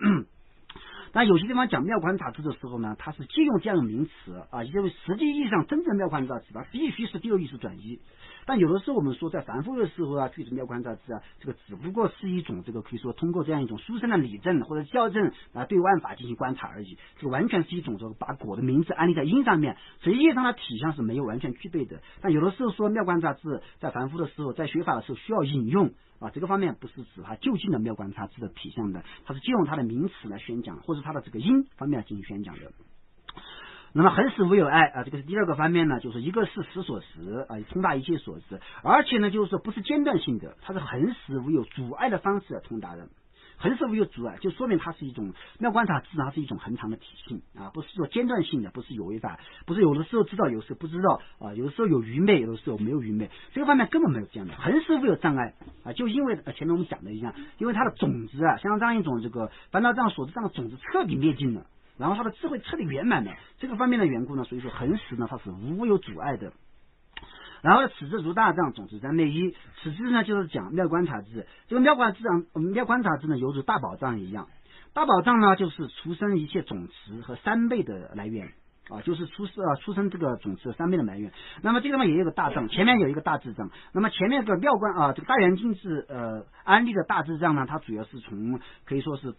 但有些地方讲妙观察智的时候呢，它是借用这样的名词因为实际意义上真正妙观察智它必须是第六意识转移。但有的时候我们说在凡夫的时候具体妙观察智这个只不过是一种这个可以说通过这样一种殊胜的理证或者校正对万法进行观察而已，这个完全是一种这个把果的名字安立在因上面，实际上它体相是没有完全具备的。但有的时候说妙观察智在凡夫的时候，在学法的时候需要引用这个方面不是指它就近的妙观察智的体相的，它是借用它的名词来宣讲，或者它的这个因方面来进行宣讲的。那么恒实无有碍这个是第二个方面呢，就是一个是实所识通达一切所知，而且呢就是说不是间断性的，它是恒实无有阻碍的方式来通达的。恒实无有阻碍，就说明它是一种妙观察智，它是一种恒常的体性不是说间断性的，不是有为法，不是有的时候知道，有的时候不知道有的时候有愚昧，有的时候没有愚昧，这个方面根本没有这样的。恒实无有障碍就因为前面我们讲的一样，因为它的种子像这样一种这个凡道藏所知上的种子彻底灭尽了，然后它的智慧彻底圆满了，这个方面的缘故呢，所以说恒实呢它是无有阻碍的。然后此智如大藏，总持三昧一。此智呢就是讲妙观察智，这个妙观察智呢犹如大宝藏一样，大宝藏呢就是出生一切总持和三倍的来源就是出生这个总持三倍的来源。那么这个地方也有个大藏，前面有一个大智藏。那么前面这个妙观这个大圆净智安立的大智藏呢，它主要是从可以说是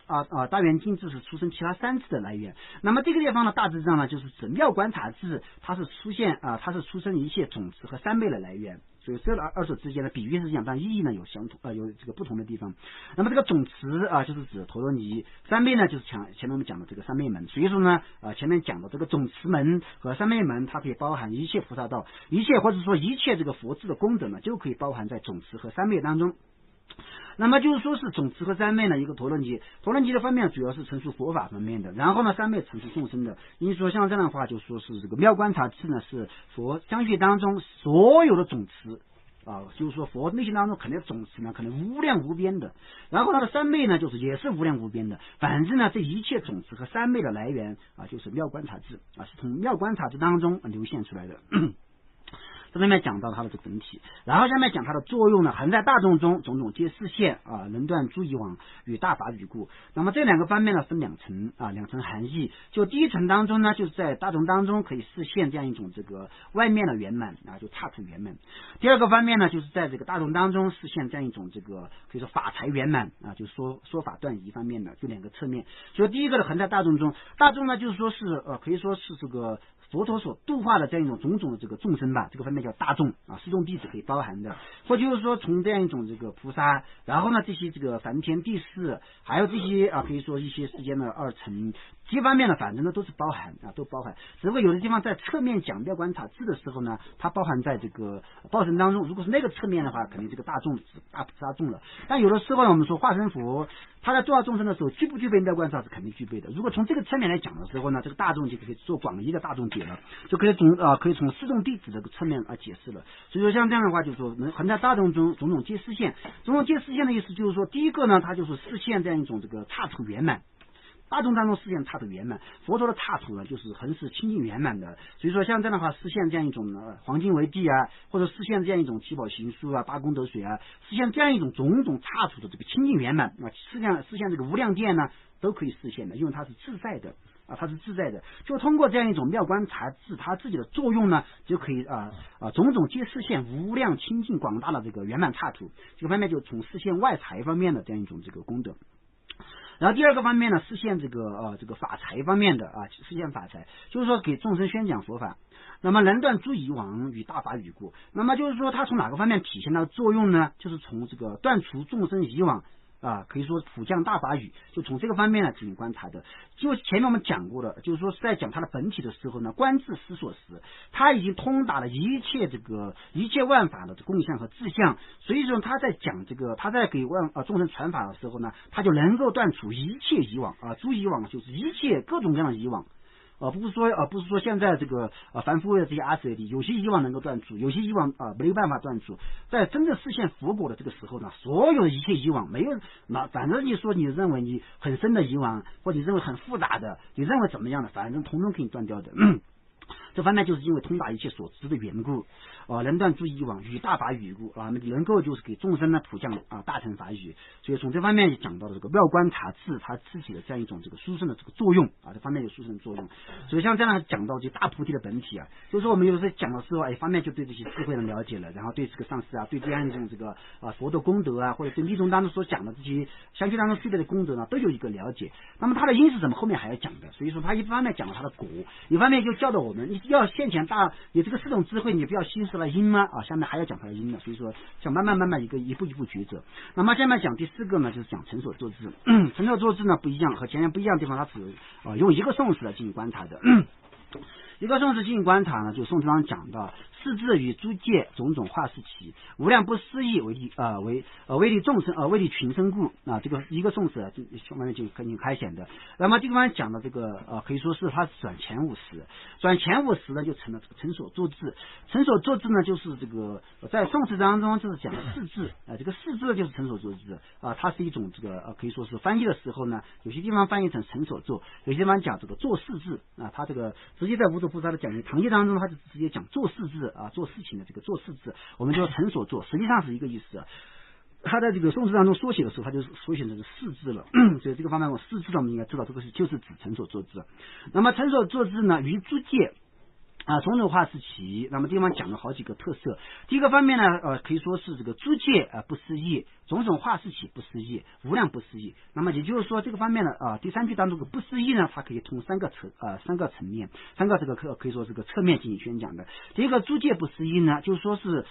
大圆净智是出生其他三智的来源。那么这个地方的大智藏呢，就是指妙观察智，它是出生一切总持和三倍的来源。所以这二者之间的比喻是讲，但意义呢有有这个不同的地方。那么这个总持啊，就是指陀罗尼，三昧呢就是前面我们讲的这个三昧门。所以说呢，前面讲的这个总持门和三昧门，它可以包含一切菩萨道，一切或者说一切这个佛智的功德呢，就可以包含在总持和三昧当中。那么就是说是总持和三昧呢，一个陀罗尼的方面主要是陈述佛法方面的，然后呢三昧陈述众生的。因为说像这样的话，就说是这个妙观察智呢是佛相续当中所有的总持就是说佛内心当中肯定总持呢可能无量无边的，然后它的三昧呢就是也是无量无边的。反正呢这一切总持和三昧的来源就是妙观察智是从妙观察智当中流现出来的。这里面讲到它的这个本体，然后下面讲它的作用呢，恒在大众中，种种皆示现能断诸以往与大法语故。那么这两个方面呢分两层两层含义。就第一层当中呢，就是在大众当中可以示现这样一种这个外面的圆满就刹土圆满。第二个方面呢，就是在这个大众当中示现这样一种这个可以说法财圆满就是说法断疑方面的，就两个侧面。所以第一个的恒在大众中，大众呢就是说是可以说是这个佛陀所度化的这样一种种种的这个众生吧，这个方面叫大众四众弟子可以包含的，或就是说从这样一种这个菩萨，然后呢这些这个梵天帝释，还有这些可以说一些世间的二乘，这方面呢反正呢都是包含都包含。只不过有的地方在侧面讲妙观察智的时候呢，它包含在这个报身当中，如果是那个侧面的话，肯定这个大众大菩萨众了。但有的时候呢，我们说化身佛他在度化众生的时候具不具备妙观察是肯定具备的。如果从这个侧面来讲的时候呢，这个大众就可以做广义的大众解了，就可以从四众弟子这个侧面解释了。所以说像这样的话，就是说恒在大众中种种皆示现。种种皆示现的意思就是说，第一个呢，它就是示现这样一种这个刹土圆满。大众当中实现刹土圆满，佛陀的刹土呢就是恒是清净圆满的。所以说像这样的话，实现这样一种黄金为地或者实现这样一种七宝行书八功德水实现这样一种种种刹土的这个清净圆满实现这个无量殿呢都可以实现的，因为它是自在的它是自在的。就通过这样一种妙观察智它自己的作用呢，就可以种种皆实现无量清净广大的这个圆满刹土。这个方面就从实现外财方面的这样一种这个功德。然后第二个方面呢，实现这个法财方面的实现法财，就是说给众生宣讲佛法，那么能断诸以往与大法语故。那么就是说它从哪个方面体现它的作用呢？就是从这个断除众生以往可以说普降大法语，就从这个方面呢进行观察的。就前面我们讲过的，就是说是在讲它的本体的时候呢，观自思所时，它已经通达了一切万法的共相和自相。所以说他在讲这个，他在给众生传法的时候呢，他就能够断除一切以往诸以往就是一切各种各样的以往。不是说现在这个凡夫的这些阿舍利，有些以往能够断除，有些以往没有办法断除。在真正实现佛果的这个时候呢，所有的一切以往没有反正你说你认为你很深的以往，或者你认为很复杂的，你认为怎么样的，反正统统可以断掉的。这方面就是因为通达一切所知的缘故能断诸以往与大法语故能够就是给众生呢普降大乘法语。所以从这方面也讲到了这个妙观察智它自己的这样一种这个殊胜的这个作用这方面有殊胜的作用。所以像这样讲到这大菩提的本体就是说我们有时候讲的时候一方面就对这些智慧的了解了，然后对这个上师对这样一种这个佛的功德或者对密宗当中所讲的这些相续当中具备的功德呢都有一个了解。那么它的因是什么，后面还要讲的。所以说他一方面讲了它的果，一方面就教导我们要现前有这个四种智慧，你不要心识了因吗下面还要讲它的因了。所以说想慢慢一步一步抉择。那么下面讲第四个呢，就是讲成所作智。成所作智呢不一样，和前面不一样的地方，它只用一个宋词来进行观察的。一个宋词进行观察呢，就宋词上讲到世智与诸界种种化世起，无量不思议为利众生为利群生故这个一个宋词就慢慢就跟你开显的。那么这个地方讲的这个可以说是它转前五十呢就成了这个成所作智。成所作智呢就是这个在宋词当中就是讲世智这个世智就是成所作智它是一种这个可以说是翻译的时候呢，有些地方翻译成成所作，有些地方讲这个做事智它这个直接在无著菩萨的讲义唐译当中，他就直接讲做事智做事情的这个做事智，我们就成所作，实际上是一个意思他在这个宋词当中缩写的时候，他就缩写成世智了。所以这个方面我世智呢，我们应该知道这个就是指成所作智。那么成所作智呢，于诸界种种画事起，那么地方讲了好几个特色。第一个方面呢，可以说是这个诸界不思议，种种画事起不思议，无量不思议。那么也就是说这个方面呢，第三句当中的不思议呢，它可以从三个层面，三个这个可以说这个侧面进行宣讲的。第一个诸界不思议呢，就是说是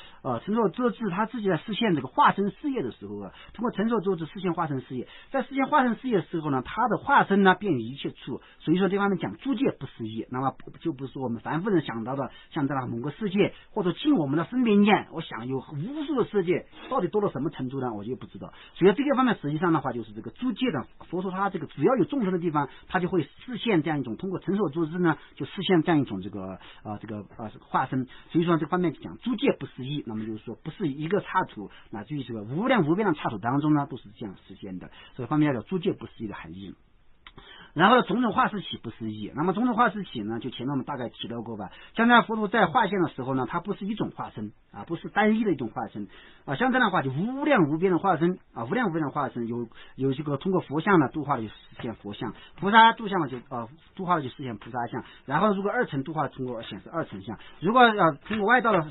成受作智他自己在实现这个化身事业的时候通过成受作智实现化身事业，在实现化身事业的时候呢，他的化身呢便于一切处，所以说这方面讲诸界不思议，那么就不是我们凡夫人想到的，像这样某个世界或者尽我们的分别念，我想有无数的世界，到底多到什么程度呢？我就不知道。所以这个方面实际上的话，就是这个诸界的佛说他这个只要有众生的地方，他就会实现这样一种通过成受作智呢，就实现这样一种这个化身。所以说这个方面讲诸界不思议，那么就是说不是一个刹土，乃至于这个无量无边的刹土当中呢，都是这样实现的。这个方面叫诸界不思议的含义。然后种种化事起不思议，那么种种化事起呢，就前面我们大概提到过吧。像这样佛陀在化现的时候呢，它不是一种化身不是单一的一种化身像这样的话就无量无边的化身无量无边的化身，有这个通过佛像呢度化的就实现佛像，菩萨度像就度化的就实现菩萨像，然后如果二乘度化通过显示二乘像，如果通过外道的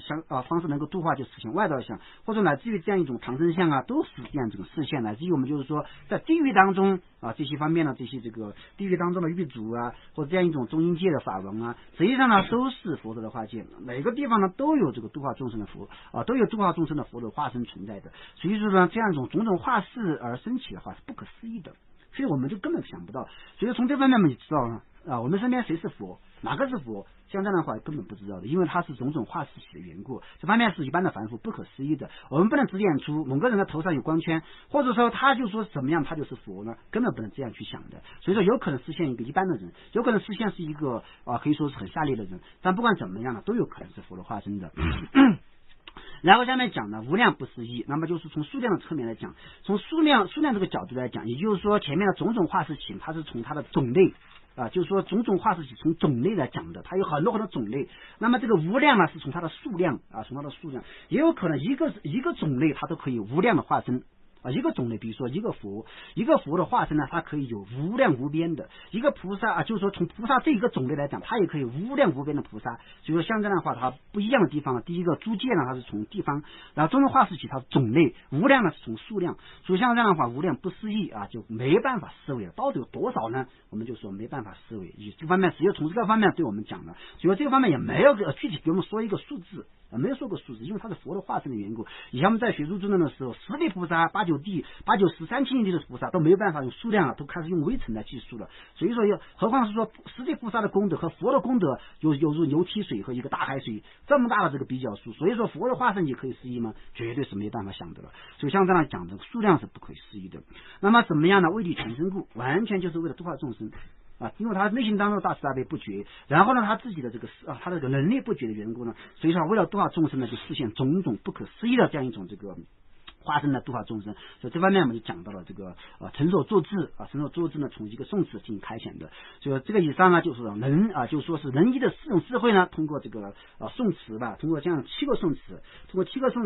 方式能够度化就实现外道的像，或者乃至于这样一种唐僧像都是这样这种视现，乃至于我们就是说在地狱当中这些方面呢，这些这个地狱当中的狱卒或者这样一种中阴界的法文实际上呢都是佛陀的化界，每个地方呢都有这个度化众生的佛都有度化众生的佛的化身存在的。所以说呢，这样一种种种化事而升起的话是不可思议的，所以我们就根本想不到。所以从这方面我们就知道了我们身边谁是佛，哪个是佛，像这样的话根本不知道的，因为它是种种化事起的缘故。这方面是一般的凡夫不可思议的，我们不能直言出某个人的头上有光圈，或者说他就说怎么样他就是佛呢，根本不能这样去想的。所以说有可能实现一个一般的人，有可能实现是一个可以说是很下列的人，但不管怎么样呢，都有可能是佛的化身的。然后下面讲呢无量不思议，那么就是从数量的侧面来讲，从数量这个角度来讲，也就是说前面的种种化事起它是从它的种类就是说种种化事起从种类来讲的，它有很多很多种类。那么这个无量呢是从它的数量从它的数量，也有可能一个种类它都可以无量的化身一个种类，比如说一个佛的化身呢，它可以有无量无边的；一个菩萨就是说从菩萨这一个种类来讲，它也可以无量无边的菩萨。所以说像这样的话，它不一样的地方，第一个诸界呢，它是从地方，然后种种化事起它是种类，无量呢是从数量。所以像这样的话，无量不思议就没办法思维了。到底有多少呢？我们就说没办法思维。这方面只有从这个方面对我们讲了，所以这个方面也没有具体给我们说一个数字。没有说过数字，因为它是佛的化身的缘故。以前我们在学入中论的时候，十地菩萨、八九十三千亿地的菩萨都没有办法用数量都开始用微尘来计数了。所以说何况是说十地菩萨的功德和佛的功德有如牛踢水和一个大海水这么大的这个比较数，所以说佛的化身也可以思议吗？绝对是没办法想的了。所以像这样讲的数量是不可以思议的。那么怎么样呢？为利全身故，完全就是为了度化众生因为他内心当中的大慈大悲不绝，然后呢他自己的这个他的这个能力不绝的缘故呢，所以说为了度化众生呢，就实现种种不可思议的这样一种这个化身的度化众生。所以这方面我们就讲到了这个成所作智成所作智呢，从一个宋词进行开显的。所以这个以上呢就是就说是仁义的四种智慧呢，通过这个宋词通过这样7个宋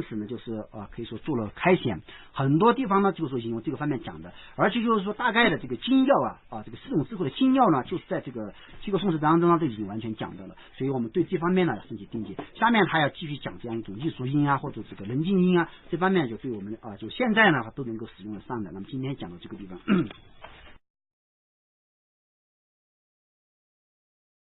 词呢，就是可以说做了开显。很多地方呢就是说引用这个方面讲的，而且就是说大概的这个精要这个4种智慧的精要呢，就是在这个7个宋词当中呢，都已经完全讲到了。所以我们对这方面呢升级定解。下面还要继续讲这样一种艺术音或者这个人静音这方面就对我们就现在呢都能够使用得上的。那么今天讲到这个地方。